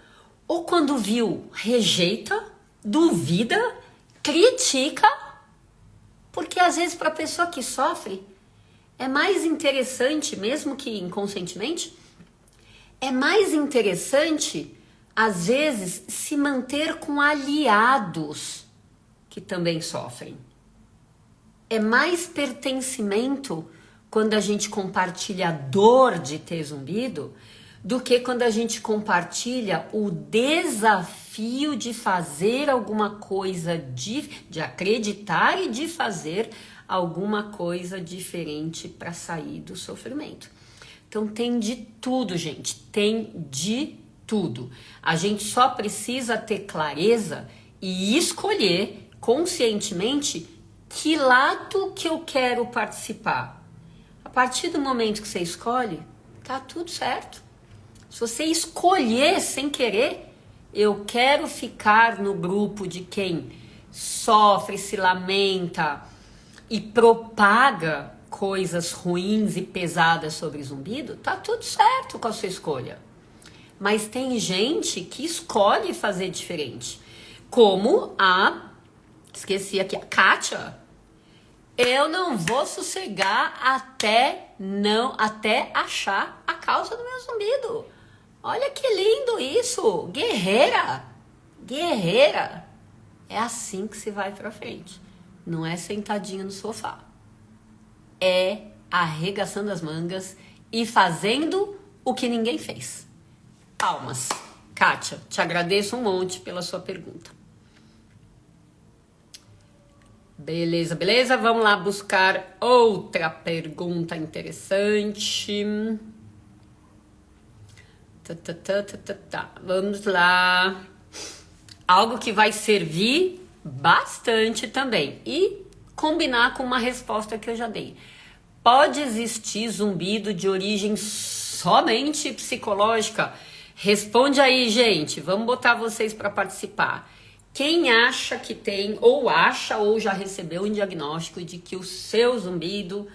ou quando viu, rejeita, duvida, critica. Porque às vezes para a pessoa que sofre, é mais interessante, mesmo que inconscientemente, é mais interessante, às vezes, se manter com aliados que também sofrem. É mais pertencimento quando a gente compartilha a dor de ter zumbido do que quando a gente compartilha o desafio de fazer alguma coisa, de acreditar e de fazer alguma coisa diferente para sair do sofrimento. Então tem de tudo, gente, tem de tudo. A gente só precisa ter clareza e escolher conscientemente que lado que eu quero participar. A partir do momento que você escolhe, tá tudo certo. Se você escolher sem querer, eu quero ficar no grupo de quem sofre, se lamenta e propaga coisas ruins e pesadas sobre zumbido, tá tudo certo com a sua escolha. Mas tem gente que escolhe fazer diferente. Como esqueci aqui, a Kátia. Eu não vou sossegar até achar a causa do meu zumbido. Olha que lindo isso! Guerreira! Guerreira! É assim que se vai pra frente. Não é sentadinho no sofá. É arregaçando as mangas e fazendo o que ninguém fez. Palmas. Kátia, te agradeço um monte pela sua pergunta. Beleza, beleza? Vamos lá buscar outra pergunta interessante. Vamos lá. Algo que vai servir bastante também e combinar com uma resposta que eu já dei. Pode existir zumbido de origem somente psicológica? Responde aí, gente. Vamos botar vocês para participar. Quem acha que tem, ou acha, ou já recebeu um diagnóstico de que o seu zumbido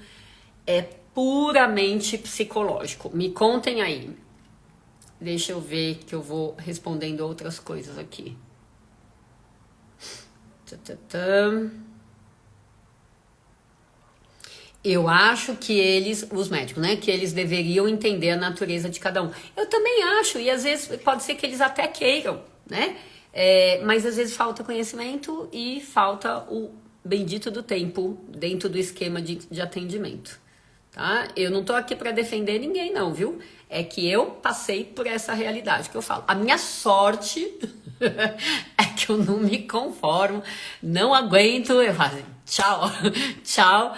é puramente psicológico? Me contem aí. Deixa eu ver que eu vou respondendo outras coisas aqui. Eu acho que eles, os médicos, né, que eles deveriam entender a natureza de cada um. Eu também acho, e às vezes pode ser que eles até queiram, né? Mas às vezes falta conhecimento e falta o bendito do tempo dentro do esquema de atendimento, tá? Eu não tô aqui para defender ninguém não, viu? É que eu passei por essa realidade que eu falo. A minha sorte é que eu não me conformo, não aguento, eu falo tchau, tchau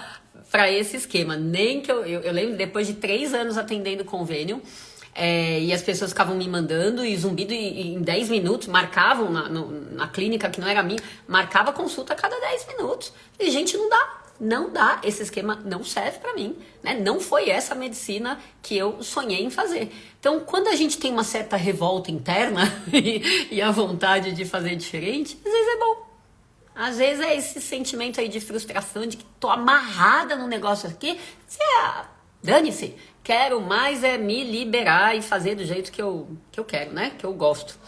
para esse esquema. Nem que eu lembro, depois de 3 anos atendendo convênio, e as pessoas ficavam me mandando e zumbido em 10 minutos, marcavam na clínica que não era minha, marcava consulta a cada 10 minutos. E gente, não dá, esse esquema não serve para mim, né? Não foi essa medicina que eu sonhei em fazer. Então, quando a gente tem uma certa revolta interna e a vontade de fazer diferente, às vezes é bom. Às vezes é esse sentimento aí de frustração, de que tô amarrada no negócio aqui. Dane-se, quero mais é me liberar e fazer do jeito que eu quero, né? Que eu gosto.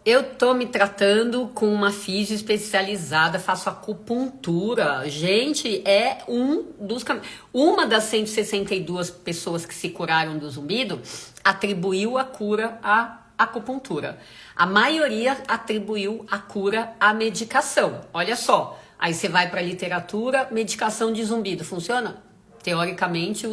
Eu tô me tratando com uma fisio especializada, faço acupuntura. Gente, é um dos caminhos. Uma das 162 pessoas que se curaram do zumbido atribuiu a cura à acupuntura. A maioria atribuiu a cura à medicação. Olha só, aí você vai para a literatura, medicação de zumbido funciona? Teoricamente,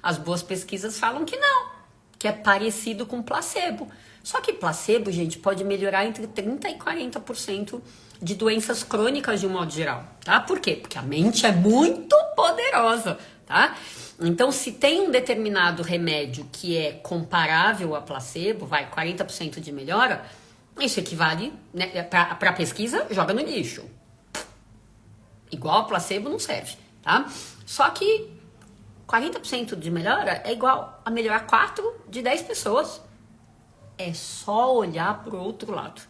as boas pesquisas falam que não, que é parecido com placebo. Só que placebo, gente, pode melhorar entre 30% e 40% de doenças crônicas de um modo geral, tá? Por quê? Porque a mente é muito poderosa, tá? Então, se tem um determinado remédio que é comparável a placebo, 40% de melhora, isso equivale, né, para pesquisa, joga no lixo. Igual a placebo não serve, tá? Só que 40% de melhora é igual a melhorar 4 de 10 pessoas. É só olhar para o outro lado,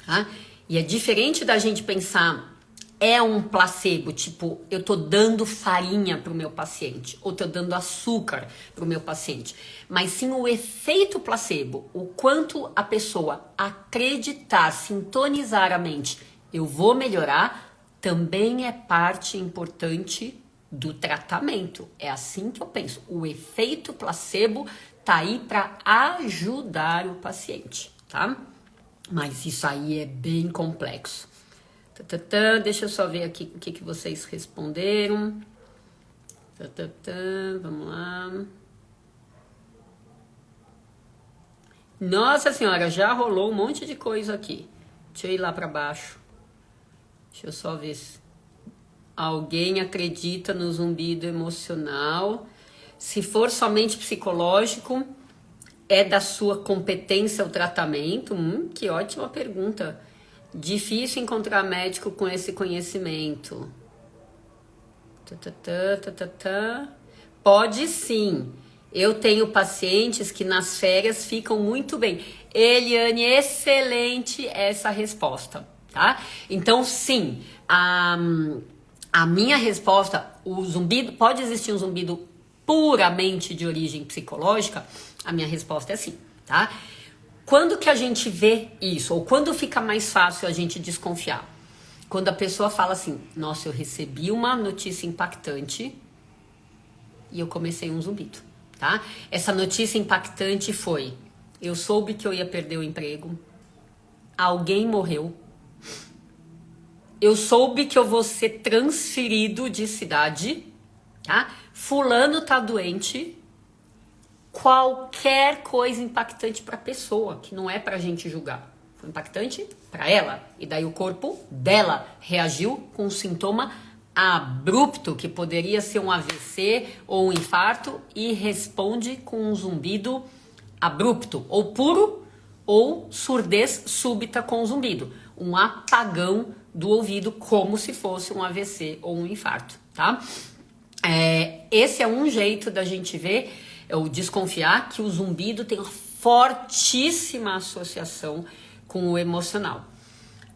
tá? E é diferente da gente pensar, é um placebo, tipo, eu tô dando farinha pro meu paciente, ou tô dando açúcar pro meu paciente, mas sim o efeito placebo, o quanto a pessoa acreditar, sintonizar a mente, eu vou melhorar, também é parte importante do tratamento. É assim que eu penso. O efeito placebo tá aí para ajudar o paciente, tá? Mas isso aí é bem complexo. Deixa eu só ver aqui o que vocês responderam. Vamos lá. Nossa senhora, já rolou um monte de coisa aqui. Deixa eu ir lá para baixo. Deixa eu só ver se alguém acredita no zumbido emocional. Se for somente psicológico, é da sua competência o tratamento? Que ótima pergunta. Difícil encontrar médico com esse conhecimento. Pode sim. Eu tenho pacientes que nas férias ficam muito bem. Eliane, excelente essa resposta, tá? Então, sim, a minha resposta, o zumbido, pode existir um zumbido puramente de origem psicológica? A minha resposta é sim, tá? Quando que a gente vê isso? Ou quando fica mais fácil a gente desconfiar? Quando a pessoa fala assim, nossa, eu recebi uma notícia impactante e eu comecei um zumbido, tá? Essa notícia impactante foi, eu soube que eu ia perder o emprego, alguém morreu, eu soube que eu vou ser transferido de cidade, tá? Fulano tá doente. Qualquer coisa impactante para a pessoa, que não é para a gente julgar. Foi impactante para ela. E daí o corpo dela reagiu com um sintoma abrupto, que poderia ser um AVC ou um infarto, e responde com um zumbido abrupto, ou puro, ou surdez súbita com zumbido. Um apagão do ouvido, como se fosse um AVC ou um infarto, tá? Esse é um jeito da gente ver. É o desconfiar que o zumbido tem uma fortíssima associação com o emocional.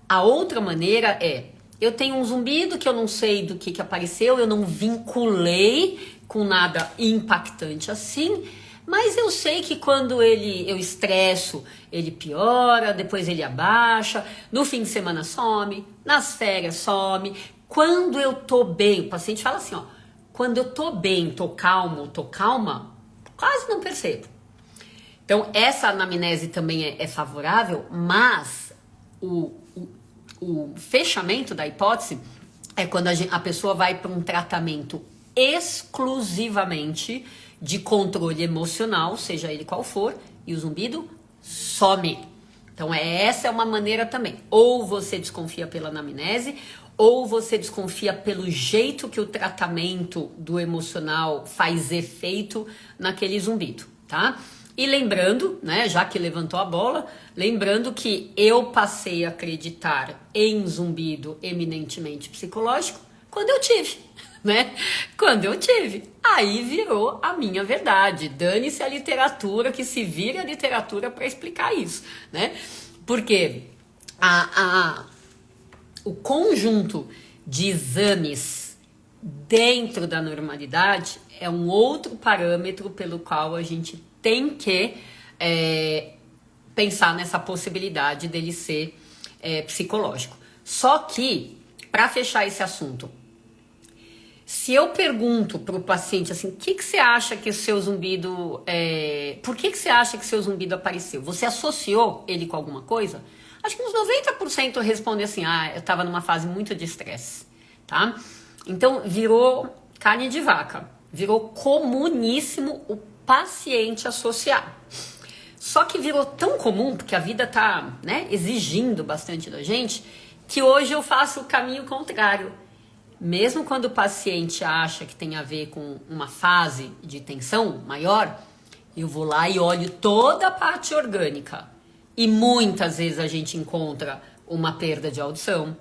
A outra maneira é, eu tenho um zumbido que eu não sei do que apareceu, eu não vinculei com nada impactante assim, mas eu sei que quando eu estresso, ele piora, depois ele abaixa, no fim de semana some, nas férias some. Quando eu tô bem, o paciente fala assim, ó, quando eu tô bem, tô calmo, tô calma, quase não percebo. Então, essa anamnese também é favorável, mas o fechamento da hipótese é quando a pessoa vai para um tratamento exclusivamente de controle emocional, seja ele qual for, e o zumbido some. Então, essa é uma maneira também. Ou você desconfia pela anamnese, ou você desconfia pelo jeito que o tratamento do emocional faz efeito naquele zumbido, tá? E lembrando, né, já que levantou a bola, lembrando que eu passei a acreditar em zumbido eminentemente psicológico quando eu tive, né? Quando eu tive. Aí virou a minha verdade. Dane-se a literatura, que se vire a literatura para explicar isso, né? Porque o conjunto de exames dentro da normalidade é um outro parâmetro pelo qual a gente tem que pensar nessa possibilidade dele ser psicológico. Só que, para fechar esse assunto, se eu pergunto para o paciente assim, o que você acha que o seu zumbido... por que você acha que seu zumbido apareceu? Você associou ele com alguma coisa? Acho que uns 90% respondem assim, eu estava numa fase muito de estresse, tá? Então, virou carne de vaca, virou comuníssimo o paciente associar. Só que virou tão comum, porque a vida tá, né, exigindo bastante da gente, que hoje eu faço o caminho contrário. Mesmo quando o paciente acha que tem a ver com uma fase de tensão maior, eu vou lá e olho toda a parte orgânica. E muitas vezes a gente encontra uma perda de audição,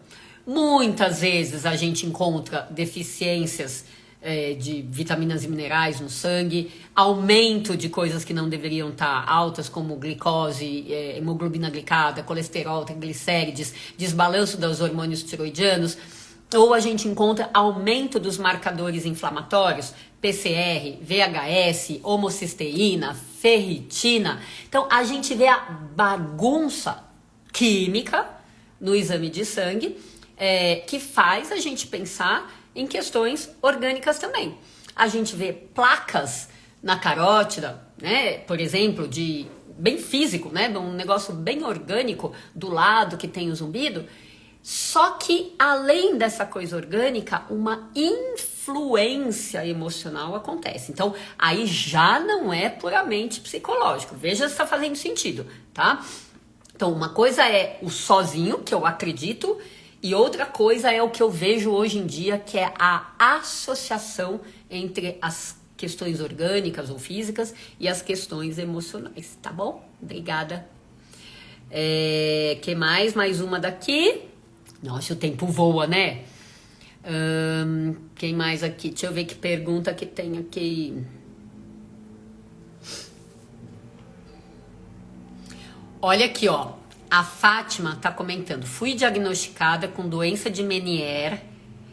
muitas vezes a gente encontra deficiências de vitaminas e minerais no sangue, aumento de coisas que não deveriam estar altas, como glicose, hemoglobina glicada, colesterol, triglicérides, desbalanço dos hormônios tiroidianos, ou a gente encontra aumento dos marcadores inflamatórios, PCR, VHS, homocisteína, ferritina. Então, a gente vê a bagunça química no exame de sangue, que faz a gente pensar em questões orgânicas também. A gente vê placas na carótida, né, por exemplo, de bem físico, né, um negócio bem orgânico do lado que tem o zumbido. Só que, além dessa coisa orgânica, uma influência emocional acontece. Então, aí já não é puramente psicológico. Veja se está fazendo sentido, tá? Então, uma coisa é o sozinho, que eu acredito, e outra coisa é o que eu vejo hoje em dia, que é a associação entre as questões orgânicas ou físicas e as questões emocionais, tá bom? Obrigada. Que mais? Mais uma daqui. Nossa, o tempo voa, né? Quem mais aqui? Deixa eu ver que pergunta que tem aqui. Olha aqui, ó. A Fátima tá comentando. Fui diagnosticada com doença de Meniere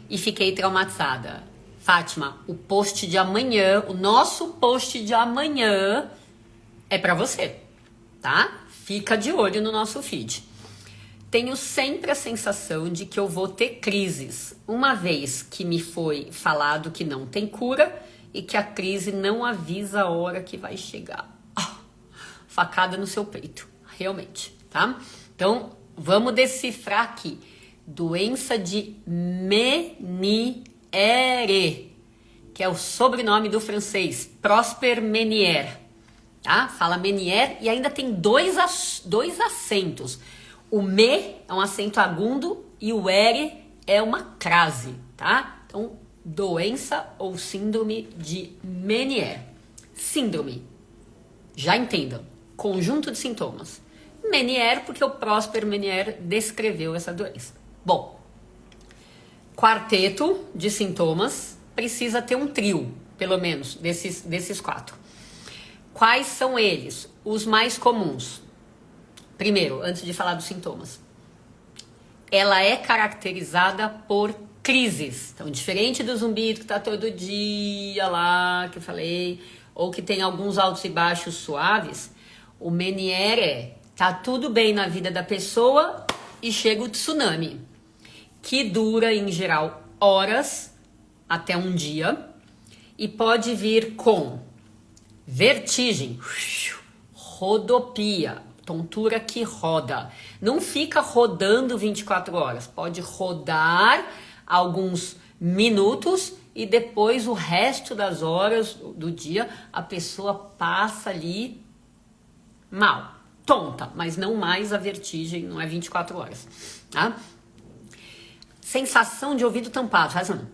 e fiquei traumatizada. Fátima, o post de amanhã, o nosso post de amanhã é pra você, tá? Fica de olho no nosso feed. Tenho sempre a sensação de que eu vou ter crises, uma vez que me foi falado que não tem cura e que a crise não avisa a hora que vai chegar. Facada no seu peito, realmente, tá? Então, vamos decifrar aqui. Doença de Meniere, que é o sobrenome do francês, Prosper Meniere, tá? Fala Meniere e ainda tem dois acentos. O me é um acento agudo e o ere é uma crase, tá? Então, doença ou síndrome de Meniere. Síndrome, já entendam, conjunto de sintomas. Meniere, porque o Prosper Meniere descreveu essa doença. Bom, quarteto de sintomas, precisa ter um trio, pelo menos, desses quatro. Quais são eles? Os mais comuns. Primeiro, antes de falar dos sintomas. Ela é caracterizada por crises. Então, diferente do zumbido que tá todo dia lá, que eu falei, ou que tem alguns altos e baixos suaves, o Meniere tá tudo bem na vida da pessoa e chega o tsunami, que dura, em geral, horas até um dia e pode vir com vertigem, rodopia, tontura que roda. Não fica rodando 24 horas, pode rodar alguns minutos e depois o resto das horas do dia a pessoa passa ali mal, tonta, mas não mais a vertigem, não é 24 horas, tá? Sensação de ouvido tampado, faz um.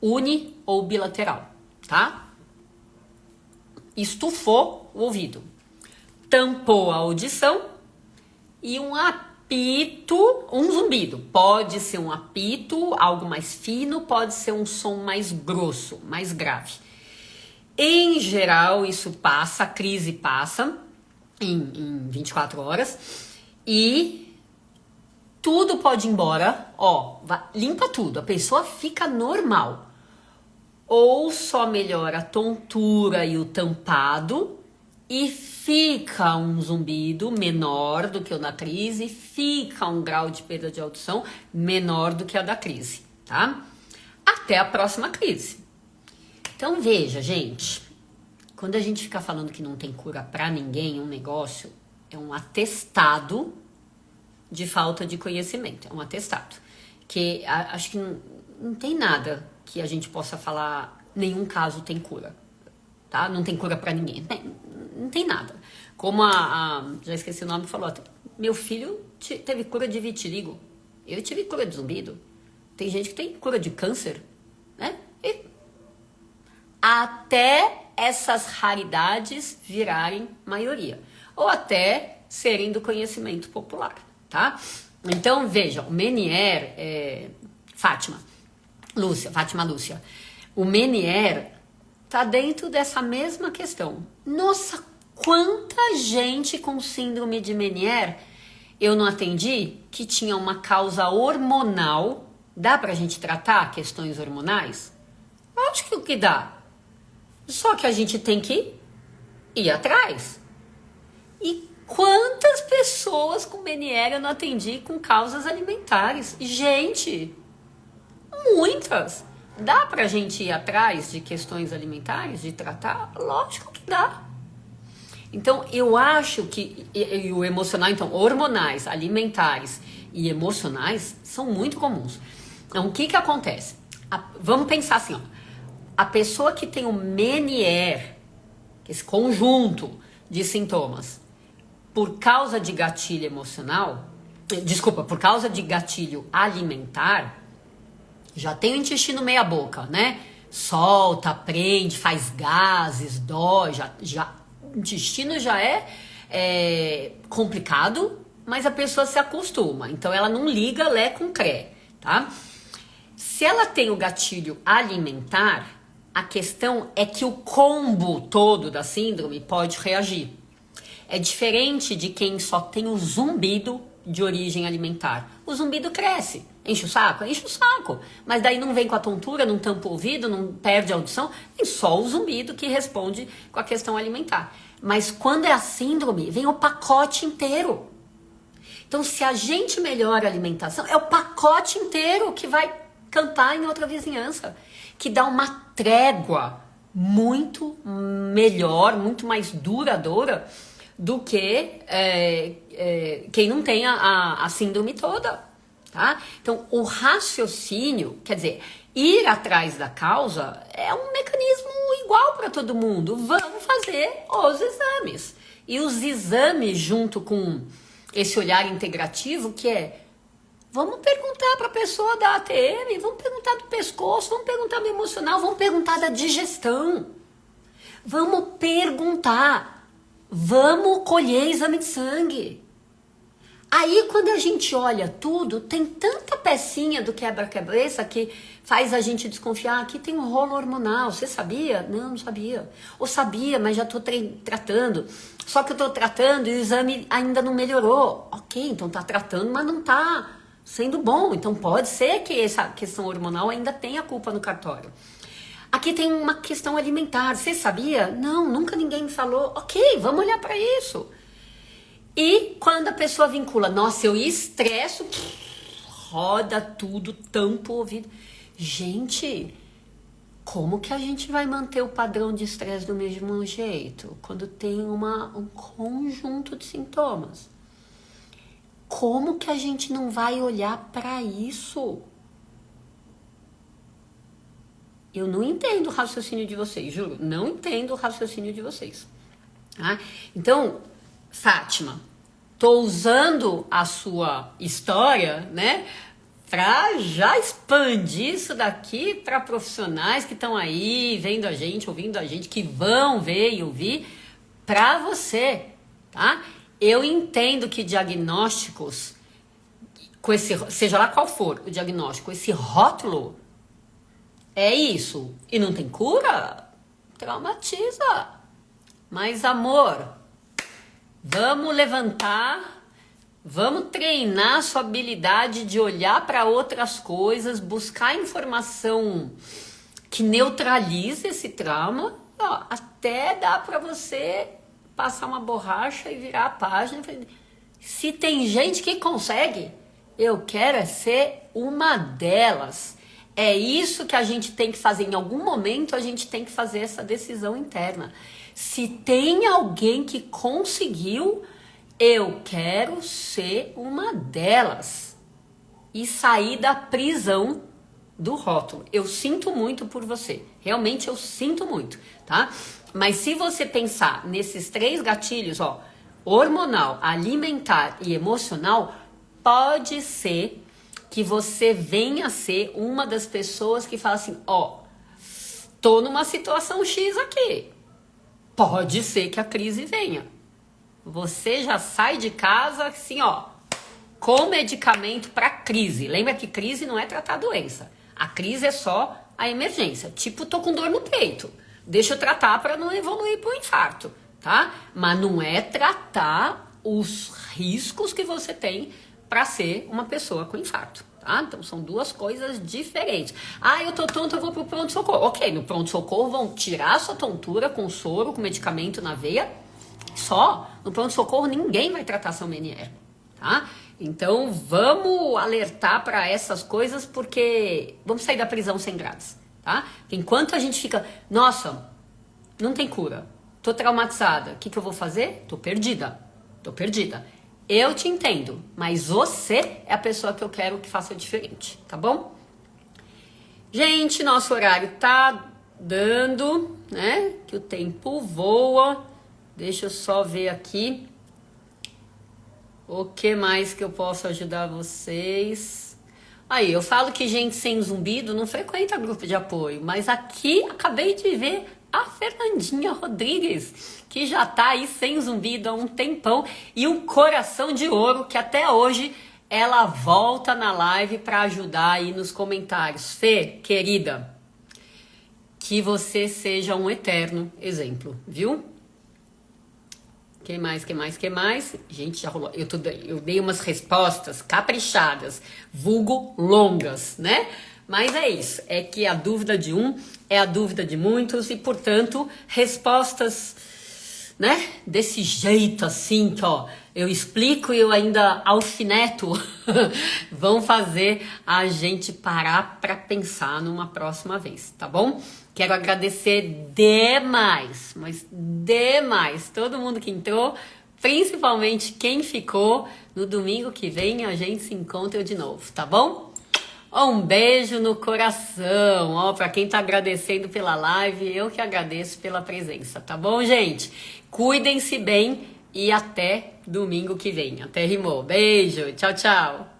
Uni ou bilateral, tá? Estufou o ouvido, tampou a audição e um apito, um zumbido. Pode ser um apito, algo mais fino, pode ser um som mais grosso, mais grave. Em geral, isso passa, a crise passa em 24 horas e tudo pode ir embora, ó, limpa tudo, a pessoa fica normal. Ou só melhora a tontura e o tampado e fica um zumbido menor do que o da crise, fica um grau de perda de audição menor do que a da crise, tá? Até a próxima crise. Então veja, gente, quando a gente fica falando que não tem cura pra ninguém, um negócio é um atestado de falta de conhecimento, é um atestado. Que acho que não tem nada que a gente possa falar, nenhum caso tem cura, tá? Não tem cura pra ninguém, não tem nada. Como já esqueci o nome, falou, meu filho teve cura de vitiligo, eu tive cura de zumbido, tem gente que tem cura de câncer, né? E até essas raridades virarem maioria, ou até serem do conhecimento popular, tá? Então, veja, o Meniere, Fátima Lúcia, o Meniere tá dentro dessa mesma questão. Nossa, quanta gente com síndrome de Meniere eu não atendi que tinha uma causa hormonal. Dá pra gente tratar questões hormonais? Acho que o que dá. Só que a gente tem que ir atrás. E quantas pessoas com Meniere eu não atendi com causas alimentares? Gente, muitas. Dá pra gente ir atrás de questões alimentares, de tratar? Lógico que dá. Então, eu acho que e o emocional, então, hormonais, alimentares e emocionais são muito comuns. Então, o que acontece? Vamos pensar assim, ó. A pessoa que tem o Meniere, esse conjunto de sintomas, por causa de gatilho emocional, por causa de gatilho alimentar, já tem o intestino meia boca, né? Solta, prende, faz gases, dói, o intestino já é complicado, mas a pessoa se acostuma. Então ela não liga lé com cré, tá? Se ela tem o gatilho alimentar, a questão é que o combo todo da síndrome pode reagir. É diferente de quem só tem o zumbido de origem alimentar. O zumbido cresce. Enche o saco? Enche o saco. Mas daí não vem com a tontura, não tampa o ouvido, não perde a audição. Tem só o zumbido que responde com a questão alimentar. Mas quando é a síndrome, vem o pacote inteiro. Então, se a gente melhora a alimentação, é o pacote inteiro que vai cantar em outra vizinhança. Que dá uma trégua muito melhor, muito mais duradoura do que quem não tem a síndrome toda, tá? Então, o raciocínio, quer dizer, ir atrás da causa é um mecanismo igual para todo mundo. Vamos fazer os exames. E os exames, junto com esse olhar integrativo, que é, vamos perguntar para a pessoa da ATM, vamos perguntar do pescoço, vamos perguntar do emocional, vamos perguntar da digestão. Vamos perguntar. Vamos colher exame de sangue. Aí quando a gente olha tudo, tem tanta pecinha do quebra-cabeça que faz a gente desconfiar. Aqui tem um rolo hormonal, você sabia? Não sabia. Ou sabia, mas já tô tratando. Só que eu tô tratando e o exame ainda não melhorou. Ok, então tá tratando, mas não tá sendo bom. Então pode ser que essa questão hormonal ainda tenha culpa no cartório. Aqui tem uma questão alimentar, você sabia? Não, nunca ninguém me falou. Ok, vamos olhar para isso. E quando a pessoa vincula, nossa, eu estresso, roda tudo, tampa o ouvido. Gente, como que a gente vai manter o padrão de estresse do mesmo jeito? Quando tem um conjunto de sintomas. Como que a gente não vai olhar para isso? Eu não entendo o raciocínio de vocês, juro. Não entendo o raciocínio de vocês. Tá? Então, Fátima, tô usando a sua história, né, para já expandir isso daqui para profissionais que estão aí vendo a gente, ouvindo a gente, que vão ver e ouvir para você, tá? Eu entendo que diagnósticos, com esse, seja lá qual for o diagnóstico, esse rótulo é isso e não tem cura, traumatiza. Mas amor, vamos levantar, vamos treinar sua habilidade de olhar para outras coisas, buscar informação que neutralize esse trauma. Ó, até dá para você passar uma borracha e virar a página. Se tem gente que consegue, eu quero ser uma delas. É isso que a gente tem que fazer. Em algum momento a gente tem que fazer essa decisão interna. Se tem alguém que conseguiu, eu quero ser uma delas. E sair da prisão do rótulo. Eu sinto muito por você. Realmente eu sinto muito, tá? Mas se você pensar nesses 3 gatilhos, ó, hormonal, alimentar e emocional, pode ser que você venha a ser uma das pessoas que fala assim, ó, tô numa situação X aqui. Pode ser que a crise venha. Você já sai de casa assim, ó, com medicamento para crise. Lembra que crise não é tratar a doença. A crise é só a emergência. Tipo, tô com dor no peito. Deixa eu tratar para não evoluir para o infarto, tá? Mas não é tratar os riscos que você tem para ser uma pessoa com infarto, tá? Então são 2 coisas diferentes. Ah, eu tô tonta, eu vou pro pronto-socorro. Ok, no pronto-socorro vão tirar a sua tontura com soro, com medicamento na veia. Só no pronto-socorro ninguém vai tratar seu Meniere, tá? Então vamos alertar para essas coisas, porque vamos sair da prisão sem grades, tá? Enquanto a gente fica, nossa, não tem cura, tô traumatizada, o que eu vou fazer? Tô perdida. Eu te entendo, mas você é a pessoa que eu quero que faça diferente, tá bom? Gente, nosso horário tá dando, né? Que o tempo voa. Deixa eu só ver aqui o que mais que eu posso ajudar vocês. Aí, eu falo que gente sem zumbido não frequenta grupo de apoio, mas aqui acabei de ver a Fernandinha Rodrigues, que já tá aí sem zumbido há um tempão, e um coração de ouro, que até hoje ela volta na live para ajudar aí nos comentários. Fê, querida, que você seja um eterno exemplo, viu? Que mais? Gente, já rolou. Eu dei umas respostas caprichadas, vulgo longas, né? Mas é isso, é que a dúvida de um é a dúvida de muitos e, portanto, respostas, né, desse jeito assim, que ó, eu explico e eu ainda alfineto, vão fazer a gente parar para pensar numa próxima vez, tá bom? Quero agradecer demais, mas demais, todo mundo que entrou, principalmente quem ficou. No domingo que vem a gente se encontra de novo, tá bom? Um beijo no coração, ó, pra quem tá agradecendo pela live, eu que agradeço pela presença, tá bom, gente? Cuidem-se bem e até domingo que vem. Até rimou. Beijo, tchau, tchau.